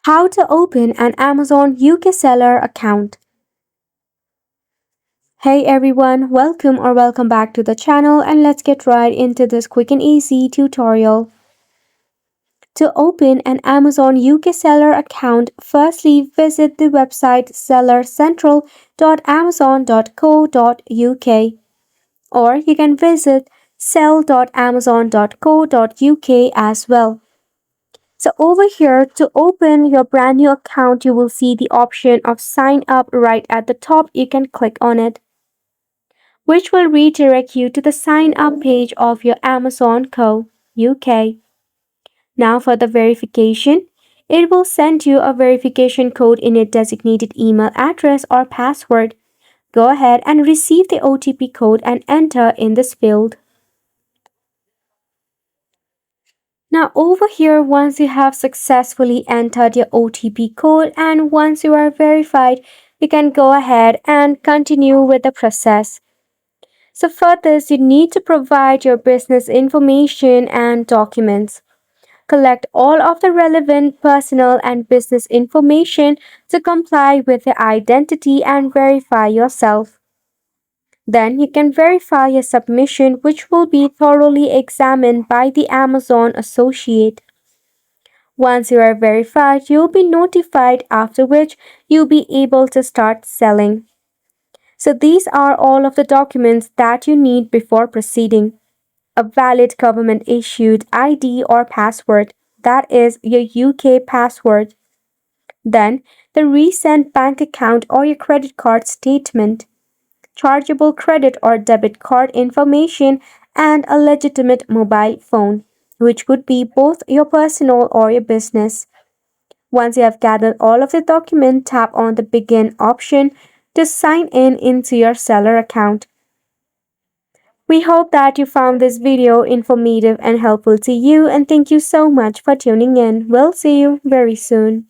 How to open an Amazon UK seller account. Hey everyone, welcome back to the channel, and let's get right into this quick and easy tutorial. To open an Amazon UK seller account, firstly visit the website sellercentral.amazon.co.uk, or you can visit sell.amazon.co.uk as well. So over here, to open your brand new account, you will see the option of sign up right at the top. You can click on it, which will redirect you to the sign up page of your Amazon Co. UK. Now for the verification, it will send you a verification code in a designated email address or password. Go ahead and receive the OTP code and enter in this field. Now over here, once you have successfully entered your OTP code and once you are verified, you can go ahead and continue with the process. So for this, you need to provide your business information and documents. Collect all of the relevant personal and business information to comply with the identity and verify yourself. Then you can verify your submission, which will be thoroughly examined by the Amazon associate. Once you are verified, you'll be notified, after which you'll be able to start selling. So these are all of the documents that you need before proceeding. A valid government issued ID or password, that is your UK password. Then the recent bank account or your credit card statement, chargeable credit or debit card information, and a legitimate mobile phone, which could be both your personal or your business. Once you have gathered all of the document, tap on the Begin option to sign in into your seller account. We hope that you found this video informative and helpful to you, and thank you so much for tuning in. We'll see you very soon.